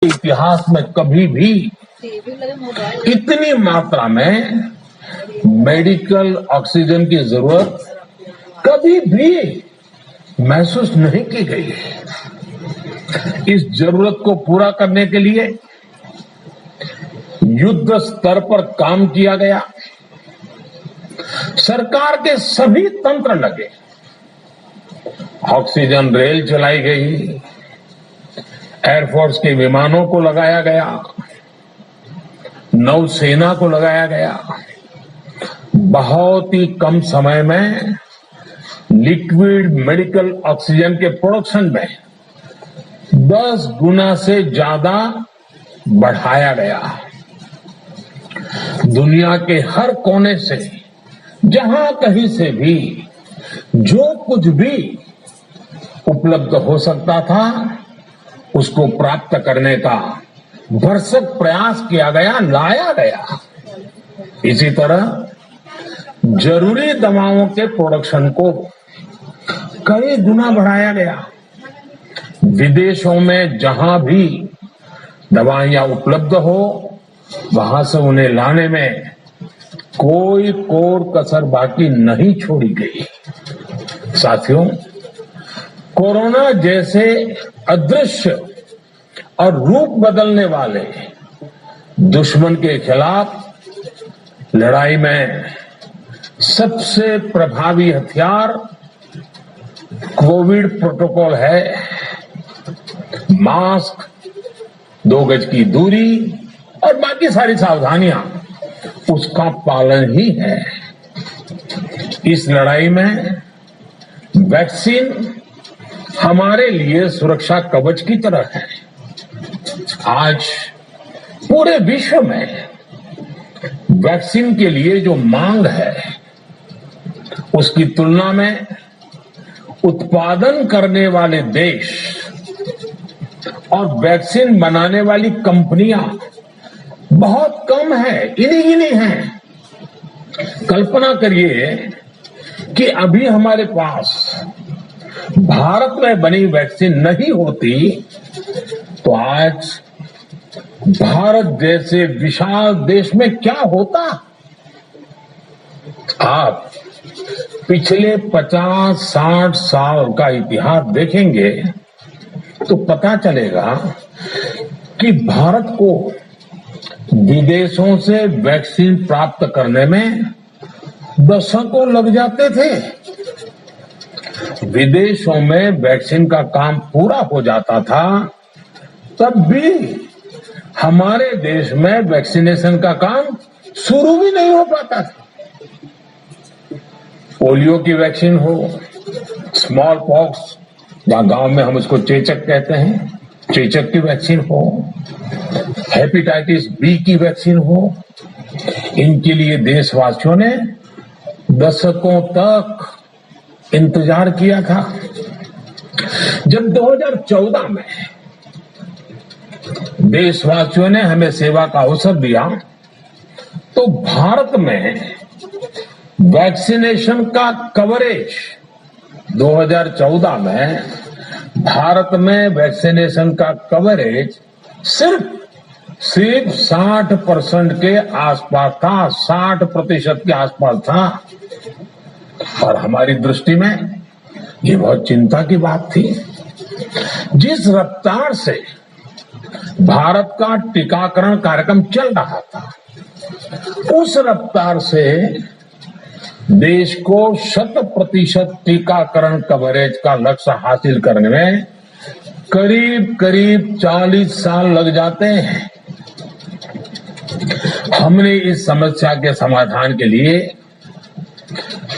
इतिहास में कभी भी इतनी मात्रा में मेडिकल ऑक्सीजन की जरूरत कभी भी महसूस नहीं की गई है। इस जरूरत को पूरा करने के लिए युद्ध स्तर पर काम किया गया। सरकार के सभी तंत्र लगे। ऑक्सीजन रेल चलाई गई, एयरफोर्स के विमानों को लगाया गया, नौसेना को लगाया गया। बहुत ही कम समय में लिक्विड मेडिकल ऑक्सीजन के प्रोडक्शन में 10 गुना से ज्यादा बढ़ाया गया। दुनिया के हर कोने से, जहां कहीं से भी जो कुछ भी उपलब्ध हो सकता था, उसको प्राप्त करने का भरसक प्रयास किया गया, लाया गया। इसी तरह जरूरी दवाओं के प्रोडक्शन को कई गुना बढ़ाया गया। विदेशों में जहां भी दवाइयां उपलब्ध हो, वहां से उन्हें लाने में कोई कोर कसर बाकी नहीं छोड़ी गई। साथियों, कोरोना जैसे अदृश्य और रूप बदलने वाले दुश्मन के खिलाफ लड़ाई में सबसे प्रभावी हथियार कोविड प्रोटोकॉल है। मास्क, 2 गज की दूरी और बाकी सारी सावधानियां, उसका पालन ही है। इस लड़ाई में वैक्सीन हमारे लिए सुरक्षा कवच की तरह है। आज पूरे विश्व में वैक्सीन के लिए जो मांग है, उसकी तुलना में उत्पादन करने वाले देश और वैक्सीन बनाने वाली कंपनियां बहुत कम है, इन्हीं हैं। कल्पना करिए कि अभी हमारे पास भारत में बनी वैक्सीन नहीं होती तो आज भारत जैसे विशाल देश में क्या होता। आप पिछले 50-60 साल का इतिहास देखेंगे तो पता चलेगा कि भारत को विदेशों से वैक्सीन प्राप्त करने में दशकों लग जाते थे। विदेशों में वैक्सीन का काम पूरा हो जाता था, तब भी हमारे देश में वैक्सीनेशन का काम शुरू भी नहीं हो पाता था। पोलियो की वैक्सीन हो, स्मॉल पॉक्स या गांव में हम उसको चेचक कहते हैं, चेचक की वैक्सीन हो, हेपेटाइटिस बी की वैक्सीन हो, इनके लिए देशवासियों ने दशकों तक इंतजार किया था। जब 2014 में देशवासियों ने हमें सेवा का अवसर दिया, तो भारत में वैक्सीनेशन का कवरेज 2014 में भारत में वैक्सीनेशन का कवरेज सिर्फ 60% के आसपास था, 60% के आसपास था। और हमारी दृष्टि में ये बहुत चिंता की बात थी। जिस रफ्तार से भारत का टीकाकरण कार्यक्रम चल रहा था, उस रफ्तार से देश को 100% टीकाकरण कवरेज का लक्ष्य हासिल करने में करीब 40 साल लग जाते हैं। हमने इस समस्या के समाधान के लिए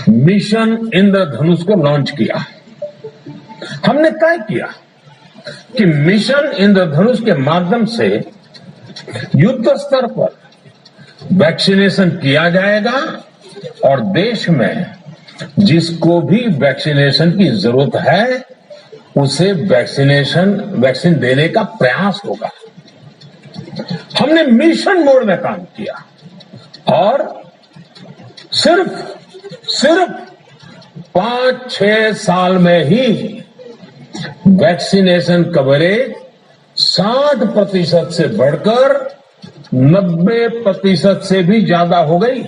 मिशन इंद्रधनुष को लॉन्च किया। हमने तय किया कि मिशन इंद्रधनुष के माध्यम से युद्ध स्तर पर वैक्सीनेशन किया जाएगा और देश में जिसको भी वैक्सीनेशन की जरूरत है, उसे वैक्सीन देने का प्रयास होगा। हमने मिशन मोड में काम किया और सिर्फ 5-6 साल में ही वैक्सीनेशन कवरेज 60% से बढ़कर 90% से भी ज्यादा हो गई।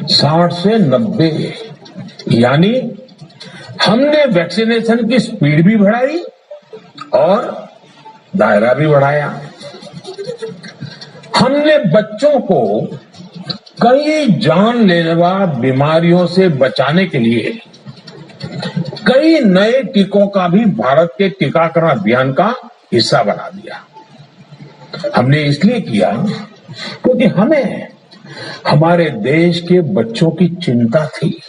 60 से 90, यानी हमने वैक्सीनेशन की स्पीड भी बढ़ाई और दायरा भी बढ़ाया। हमने बच्चों को कई जानलेवा बीमारियों से बचाने के लिए कई नए टीकों का भी भारत के टीकाकरण अभियान का हिस्सा बना दिया। हमने इसलिए किया क्योंकि हमें हमारे देश के बच्चों की चिंता थी,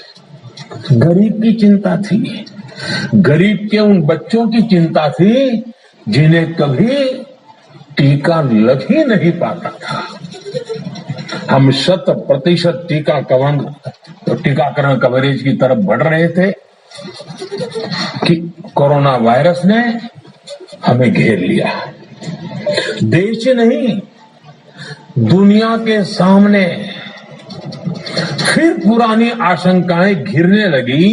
गरीब की चिंता थी, गरीब के उन बच्चों की चिंता थी जिन्हें कभी टीका लग ही नहीं पाता था। हम 100% टीकाकरण कवरेज की तरफ बढ़ रहे थे कि कोरोना वायरस ने हमें घेर लिया। देश ही नहीं, दुनिया के सामने फिर पुरानी आशंकाएं घिरने लगी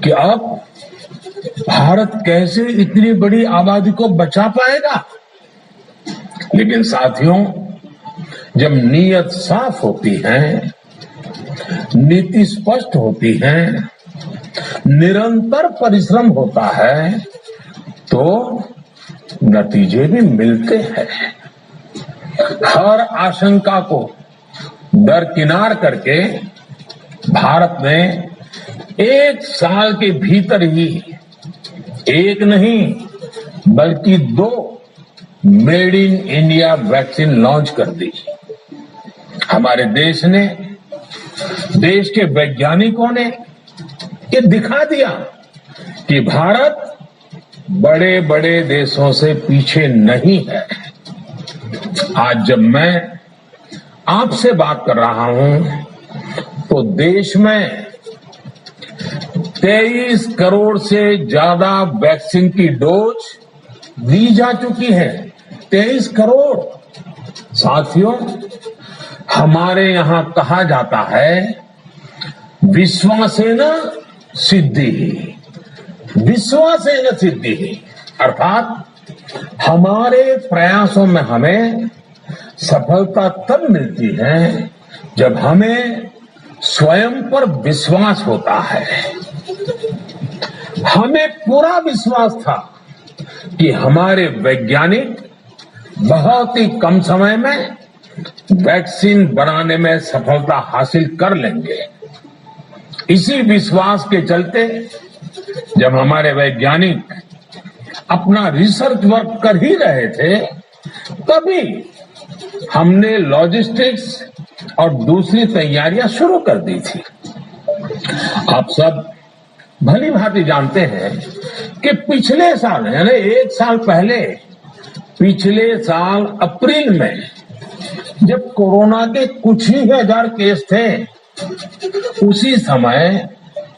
कि अब भारत कैसे इतनी बड़ी आबादी को बचा पाएगा। लेकिन साथियों, जब नीयत साफ होती है, नीति स्पष्ट होती है, निरंतर परिश्रम होता है, तो नतीजे भी मिलते हैं। हर आशंका को दरकिनार करके भारत ने 1 साल के भीतर ही एक नहीं बल्कि 2 made in India vaccine launch कर दी। हमारे देश ने, देश के वैज्ञानिकों ने ये दिखा दिया कि भारत बड़े बड़े देशों से पीछे नहीं है। आज जब मैं आपसे बात कर रहा हूं तो देश में 23 करोड़ से ज्यादा वैक्सीन की डोज दी जा चुकी है। 23 करोड़। साथियों, हमारे यहां कहा जाता है विश्वासेन सिद्धि, विश्वासेन सिद्धि, अर्थात हमारे प्रयासों में हमें सफलता तब मिलती है जब हमें स्वयं पर विश्वास होता है। हमें पूरा विश्वास था कि हमारे वैज्ञानिक बहुत ही कम समय में वैक्सीन बनाने में सफलता हासिल कर लेंगे। इसी विश्वास के चलते जब हमारे वैज्ञानिक अपना रिसर्च वर्क कर ही रहे थे, तभी हमने लॉजिस्टिक्स और दूसरी तैयारियां शुरू कर दी थी। आप सब भली भांति जानते हैं कि पिछले साल, यानी 1 साल पहले, पिछले साल अप्रैल में जब कोरोना के कुछ ही हजार केस थे, उसी समय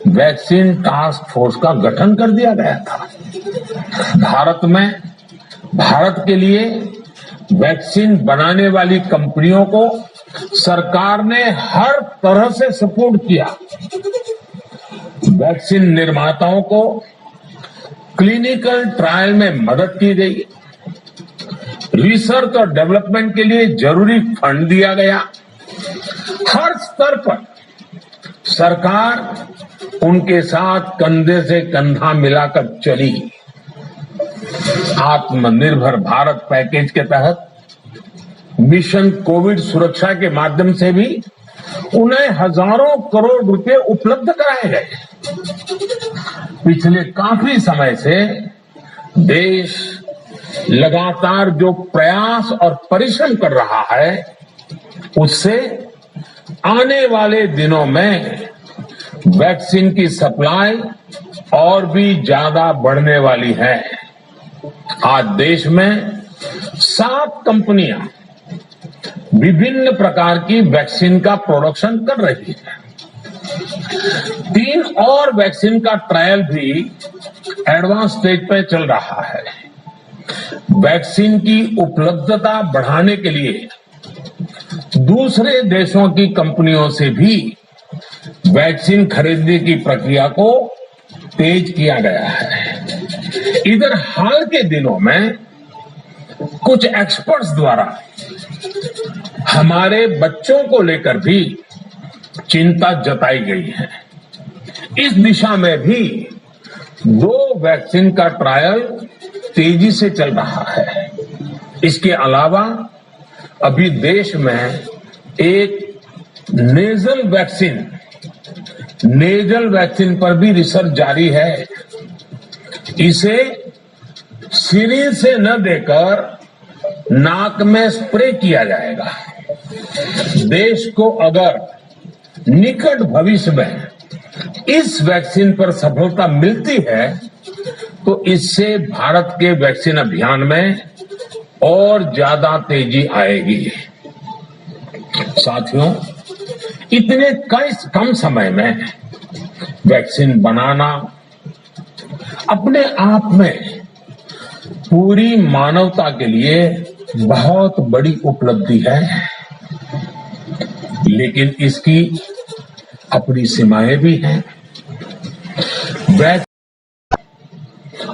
वैक्सीन टास्क फोर्स का गठन कर दिया गया था। भारत के लिए वैक्सीन बनाने वाली कंपनियों को सरकार ने हर तरह से सपोर्ट किया। वैक्सीन निर्माताओं को क्लिनिकल ट्रायल में मदद की गई, रिसर्च और डेवलपमेंट के लिए जरूरी फंड दिया गया। हर स्तर पर सरकार उनके साथ कंधे से कंधा मिलाकर चली। आत्मनिर्भर भारत पैकेज के तहत मिशन कोविड सुरक्षा के माध्यम से भी उन्हें हजारों करोड़ रुपए उपलब्ध कराए गए। पिछले काफी समय से देश लगातार जो प्रयास और परिश्रम कर रहा है, उससे आने वाले दिनों में वैक्सीन की सप्लाई और भी ज्यादा बढ़ने वाली है। आज देश में 7 कंपनियां विभिन्न प्रकार की वैक्सीन का प्रोडक्शन कर रही है। 3 और वैक्सीन का ट्रायल भी एडवांस स्टेज पे चल रहा है। वैक्सीन की उपलब्धता बढ़ाने के लिए दूसरे देशों की कंपनियों से भी वैक्सीन खरीदने की प्रक्रिया को तेज किया गया है। इधर हाल के दिनों में कुछ एक्सपर्ट्स द्वारा हमारे बच्चों को लेकर भी चिंता जताई गई है। इस दिशा में भी 2 वैक्सीन का ट्रायल तेजी से चल रहा है। इसके अलावा अभी देश में एक नेजल वैक्सीन पर भी रिसर्च जारी है। इसे सिरिंज से न देकर नाक में स्प्रे किया जाएगा। देश को अगर निकट भविष्य में इस वैक्सीन पर सफलता मिलती है तो इससे भारत के वैक्सीन अभियान में और ज्यादा तेजी आएगी। साथियों, इतने कम समय में वैक्सीन बनाना अपने आप में पूरी मानवता के लिए बहुत बड़ी उपलब्धि है, लेकिन इसकी अपनी सीमाएं भी हैं।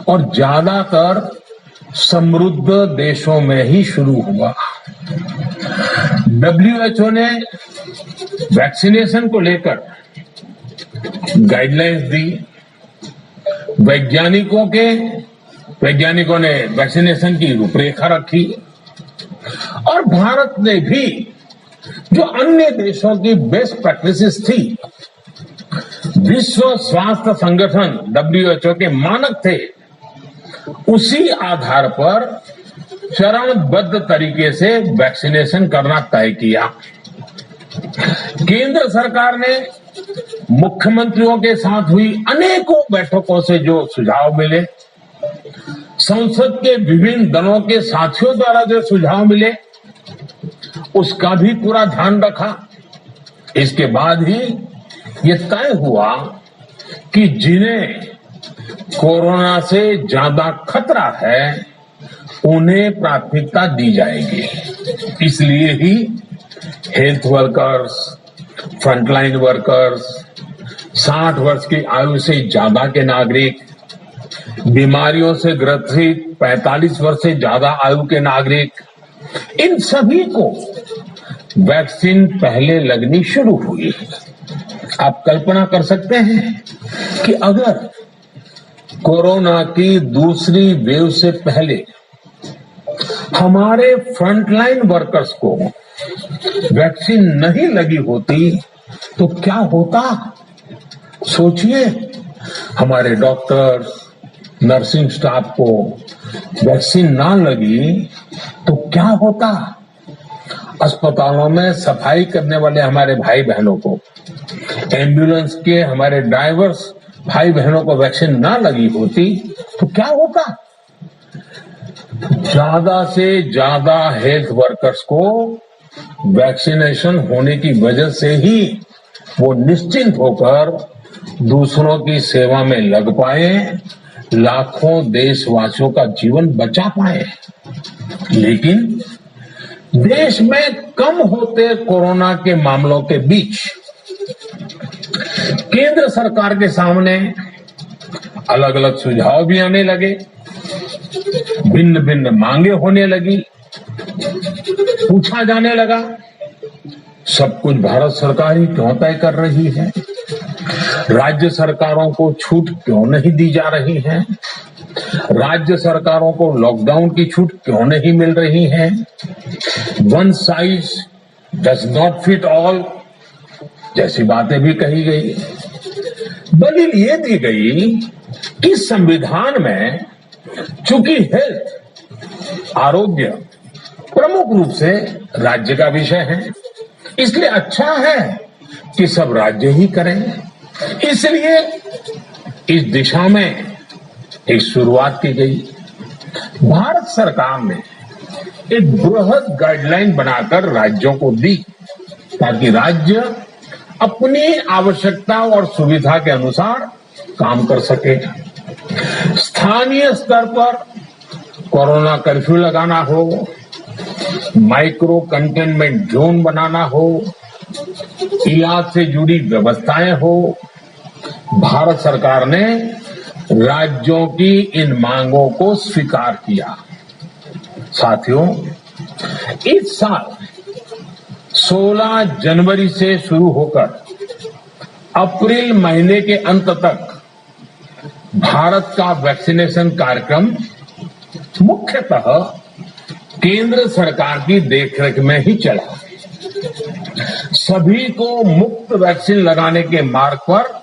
और ज्यादातर समृद्ध देशों में ही शुरू हुआ। WHO ने वैक्सीनेशन को लेकर गाइडलाइंस दी। वैज्ञानिकों ने वैक्सीनेशन की रूपरेखा रखी और भारत ने भी जो अन्य देशों की बेस्ट प्रैक्टिसेस थी, विश्व स्वास्थ्य संगठन WHO के मानक थे, उसी आधार पर चरणबद्ध तरीके से वैक्सीनेशन करना तय किया। केंद्र सरकार ने मुख्यमंत्रियों के साथ हुई अनेकों बैठकों से जो सुझाव मिले, संसद के विभिन्न दलों के साथियों द्वारा जो सुझाव मिले, उसका भी पूरा ध्यान रखा। इसके बाद ही ये तय हुआ कि जिन्हें कोरोना से ज्यादा खतरा है उन्हें प्राथमिकता दी जाएगी। इसलिए ही हेल्थ वर्कर्स, फ्रंटलाइन वर्कर्स, 60 वर्ष की आयु से ज्यादा के नागरिक, बीमारियों से ग्रसित 45 वर्ष से ज्यादा आयु के नागरिक, इन सभी को वैक्सीन पहले लगनी शुरू हुई। आप कल्पना कर सकते हैं कि अगर कोरोना की दूसरी वेव से पहले हमारे फ्रंटलाइन वर्कर्स को वैक्सीन नहीं लगी होती तो क्या होता? सोचिए, हमारे डॉक्टर्स, नर्सिंग स्टाफ को वैक्सीन ना लगी तो क्या होता? अस्पतालों में सफाई करने वाले हमारे भाई बहनों को, एम्बुलेंस के हमारे ड्राइवर्स भाई बहनों को वैक्सीन ना लगी होती तो क्या होता? ज्यादा से ज्यादा हेल्थ वर्कर्स को वैक्सीनेशन होने की वजह से ही वो निश्चिंत होकर दूसरों की सेवा में लग पाए, लाखों देशवासियों का जीवन बचा पाए। लेकिन देश में कम होते कोरोना के मामलों के बीच केंद्र सरकार के सामने अलग अलग सुझाव भी आने लगे, भिन्न भिन्न मांगे होने लगी, पूछा जाने लगा, सब कुछ भारत सरकार ही क्यों तय कर रही है? राज्य सरकारों को छूट क्यों नहीं दी जा रही है? राज्य सरकारों को लॉकडाउन की छूट क्यों नहीं मिल रही है? One size does not fit all जैसी बातें भी कही गई। दलील ये दी गई कि संविधान में चूंकि हेल्थ, आरोग्य प्रमुख रूप से राज्य का विषय है, इसलिए अच्छा है कि सब राज्य ही करें। इसलिए इस दिशा में एक शुरुआत की गई। भारत सरकार ने एक बृहद गाइडलाइन बनाकर राज्यों को दी ताकि राज्य अपनी आवश्यकता और सुविधा के अनुसार काम कर सके। स्थानीय स्तर पर कोरोना कर्फ्यू लगाना हो, माइक्रो कंटेनमेंट जोन बनाना हो, इलाज से जुड़ी व्यवस्थाएं हो, भारत सरकार ने राज्यों की इन मांगों को स्वीकार किया। साथियों, इस साल 16 जनवरी से शुरू होकर अप्रैल महीने के अंत तक भारत का वैक्सीनेशन कार्यक्रम मुख्यतः केंद्र सरकार की देखरेख में ही चला। सभी को मुफ्त वैक्सीन लगाने के मार्ग पर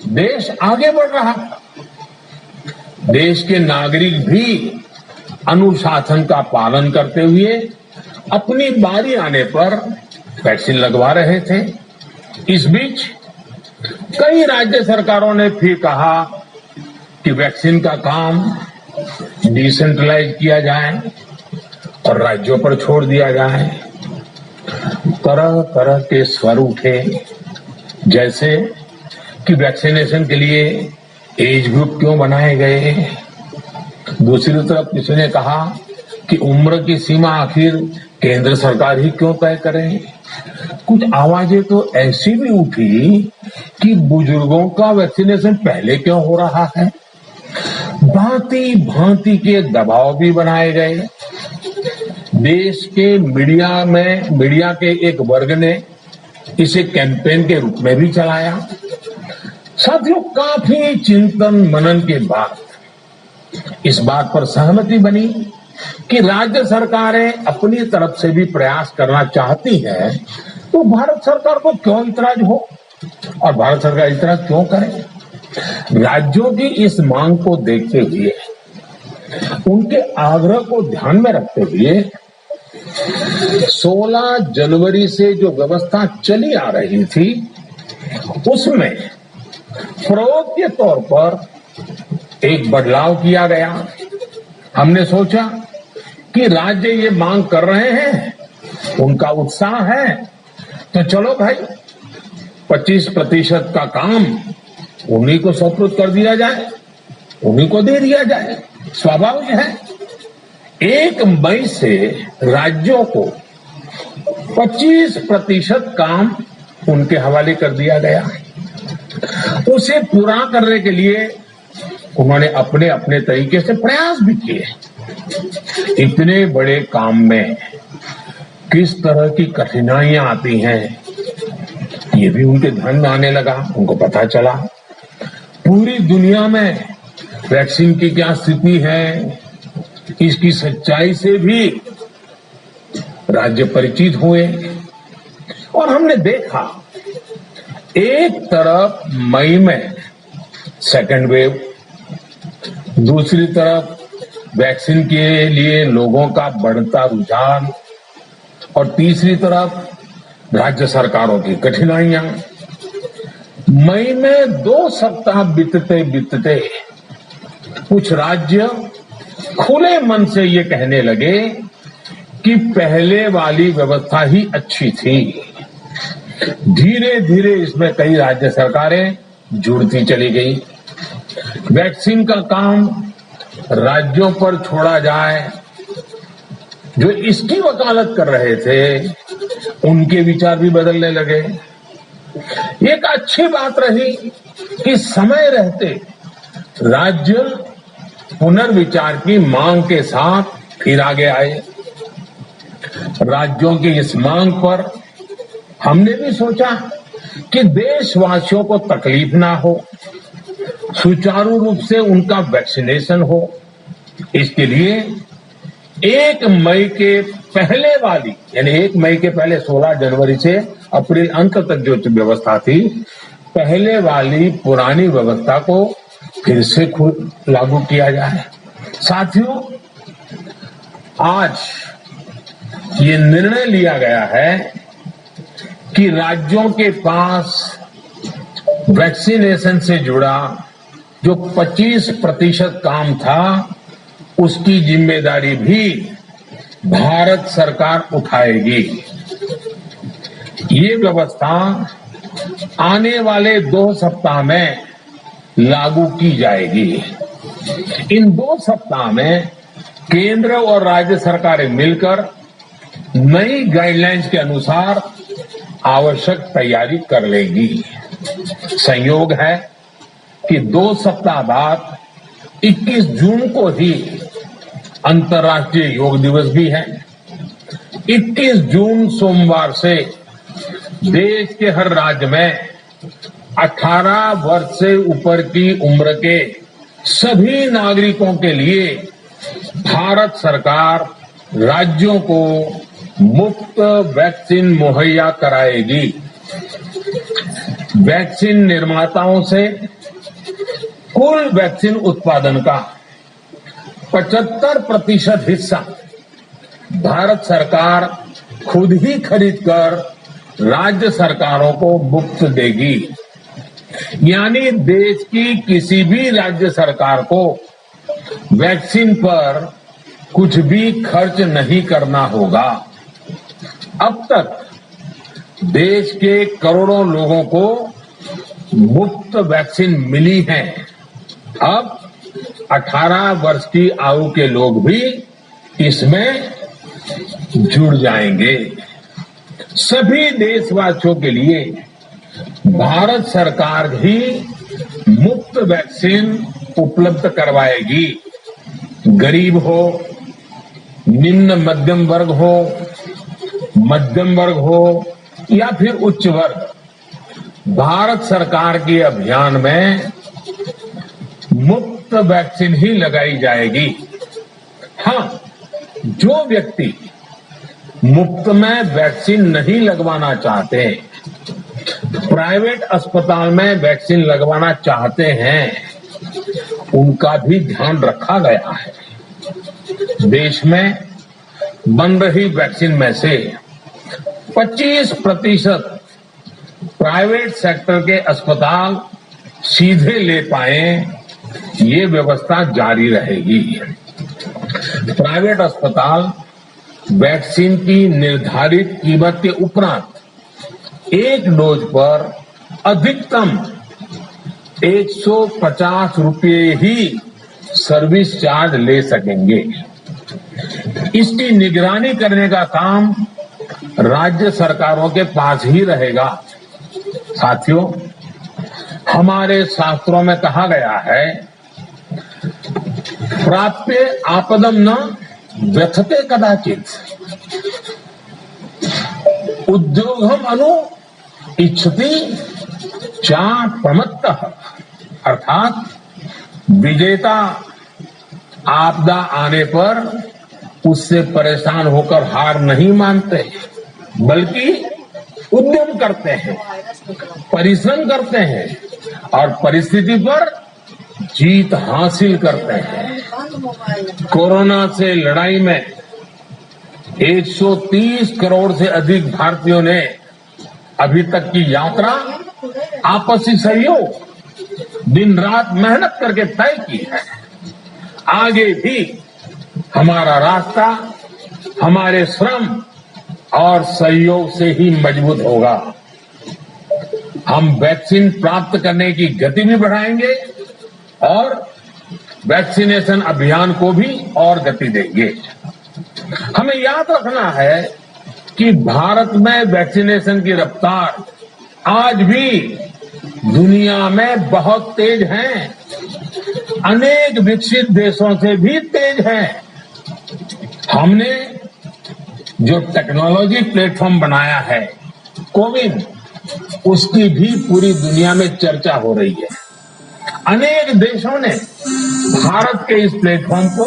देश आगे बढ़ रहा था। देश के नागरिक भी अनुशासन का पालन करते हुए अपनी बारी आने पर वैक्सीन लगवा रहे थे। इस बीच कई राज्य सरकारों ने फिर कहा कि वैक्सीन का काम डिसेंट्रलाइज किया जाए और राज्यों पर छोड़ दिया जाए। तरह तरह के स्वर उठे, जैसे कि वैक्सीनेशन के लिए एज ग्रुप क्यों बनाए गए। दूसरी तरफ किसी ने कहा कि उम्र की सीमा आखिर केंद्र सरकार ही क्यों तय करे। कुछ आवाजें तो ऐसी भी उठी कि बुजुर्गों का वैक्सीनेशन पहले क्यों हो रहा है। भांति भांति के दबाव भी बनाए गए। देश के मीडिया के एक वर्ग ने इसे कैंपेन के रूप में भी चलाया। साथियों, काफी चिंतन मनन के बाद इस बात पर सहमति बनी कि राज्य सरकारें अपनी तरफ से भी प्रयास करना चाहती हैं, तो भारत सरकार को क्यों इतराज हो और भारत सरकार इतराज क्यों करे। राज्यों की इस मांग को देखते हुए, उनके आग्रह को ध्यान में रखते हुए 16 जनवरी से जो व्यवस्था चली आ रही थी, उसमें प्रयोग के तौर पर एक बदलाव किया गया। हमने सोचा कि राज्य ये मांग कर रहे हैं, उनका उत्साह है, तो चलो भाई 25% का काम उन्हीं को सुपुर्द कर दिया जाए, उन्हीं को दे दिया जाए। स्वाभाविक है 1 मई से राज्यों को 25% काम उनके हवाले कर दिया गया। उसे पूरा करने के लिए उन्होंने अपने अपने तरीके से प्रयास भी किए। इतने बड़े काम में किस तरह की कठिनाइयां आती हैं, ये भी उनके ध्यान में आने लगा। उनको पता चला पूरी दुनिया में वैक्सीन की क्या स्थिति है, इसकी सच्चाई से भी राज्य परिचित हुए। और हमने देखा एक तरफ मई में सेकेंड वेव, दूसरी तरफ वैक्सीन के लिए लोगों का बढ़ता रुझान, और तीसरी तरफ राज्य सरकारों की कठिनाइयां। मई में 2 सप्ताह बीतते बीतते कुछ राज्य खुले मन से ये कहने लगे कि पहले वाली व्यवस्था ही अच्छी थी। धीरे धीरे इसमें कई राज्य सरकारें जुड़ती चली गई। वैक्सीन का काम राज्यों पर छोड़ा जाए। जो इसकी वकालत कर रहे थे, उनके विचार भी बदलने लगे। एक अच्छी बात रही कि समय रहते राज्य पुनर्विचार की मांग के साथ फिर आगे आए। राज्यों की इस मांग पर हमने भी सोचा कि देशवासियों को तकलीफ ना हो, सुचारू रूप से उनका वैक्सीनेशन हो। इसके लिए 1 मई के पहले वाली, यानी 1 मई के पहले 16 जनवरी से अप्रैल अंत तक जो व्यवस्था थी, पहले वाली पुरानी व्यवस्था को फिर से लागू किया जाए। साथियों, आज ये निर्णय लिया गया है कि राज्यों के पास वैक्सीनेशन से जुड़ा जो 25% काम था, उसकी जिम्मेदारी भी भारत सरकार उठाएगी। ये व्यवस्था आने वाले 2 सप्ताह में लागू की जाएगी। इन 2 सप्ताह में केंद्र और राज्य सरकारें मिलकर नई गाइडलाइंस के अनुसार आवश्यक तैयारी कर लेगी। संयोग है कि 2 सप्ताह बाद 21 जून को ही अंतर्राष्ट्रीय योग दिवस भी है। 21 जून सोमवार से देश के हर राज्य में 18 वर्ष से ऊपर की उम्र के सभी नागरिकों के लिए भारत सरकार राज्यों को मुफ्त वैक्सीन मुहैया कराएगी। वैक्सीन निर्माताओं से कुल वैक्सीन उत्पादन का 75% हिस्सा भारत सरकार खुद ही खरीदकर राज्य सरकारों को मुफ्त देगी। यानी देश की किसी भी राज्य सरकार को वैक्सीन पर कुछ भी खर्च नहीं करना होगा। अब तक देश के करोड़ों लोगों को मुफ्त वैक्सीन मिली है। अब 18 वर्ष की आयु के लोग भी इसमें जुड़ जाएंगे। सभी देशवासियों के लिए भारत सरकार ही मुफ्त वैक्सीन उपलब्ध करवाएगी। गरीब हो, निम्न मध्यम वर्ग हो या फिर उच्च वर्ग, भारत सरकार के अभियान में मुफ्त वैक्सीन ही लगाई जाएगी। हाँ, जो व्यक्ति मुफ्त में वैक्सीन नहीं लगवाना चाहते, प्राइवेट अस्पताल में वैक्सीन लगवाना चाहते हैं, उनका भी ध्यान रखा गया है। देश में बन रही वैक्सीन में से 25% प्राइवेट सेक्टर के अस्पताल सीधे ले पाए, ये व्यवस्था जारी रहेगी। प्राइवेट अस्पताल वैक्सीन की निर्धारित कीमत के उपरांत एक डोज पर अधिकतम 150 रुपये ही सर्विस चार्ज ले सकेंगे। इसकी निगरानी करने का काम राज्य सरकारों के पास ही रहेगा। साथियों, हमारे शास्त्रों में कहा गया है, प्राप्य आपदम न व्यथते कदाचित, उद्योगम अनु इच्छति चा प्रमत्तः। अर्थात विजेता आपदा आने पर उससे परेशान होकर हार नहीं मानते, बल्कि उद्यम करते हैं, परिश्रम करते हैं और परिस्थिति पर जीत हासिल करते हैं। कोरोना से लड़ाई में 130 करोड़ से अधिक भारतीयों ने अभी तक की यात्रा आपसी सहयोग, दिन रात मेहनत करके तय की है। आगे भी हमारा रास्ता हमारे श्रम और सहयोग से ही मजबूत होगा। हम वैक्सीन प्राप्त करने की गति भी बढ़ाएंगे और वैक्सीनेशन अभियान को भी और गति देंगे। हमें याद रखना है कि भारत में वैक्सीनेशन की रफ्तार आज भी दुनिया में बहुत तेज है, अनेक विकसित देशों से भी तेज है। हमने जो टेक्नोलॉजी प्लेटफॉर्म बनाया है कोविन, उसकी भी पूरी दुनिया में चर्चा हो रही है। अनेक देशों ने भारत के इस प्लेटफॉर्म को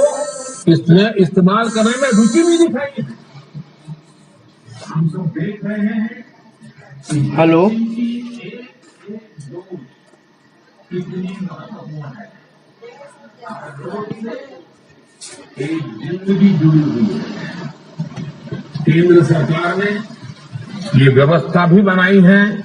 इस्तेमाल करने में रुचि भी दिखाई है। हम सब देख रहे हैं। हेलो, एक जिंदगी जुड़ी हुई है। केंद्र सरकार ने ये व्यवस्था भी बनाई है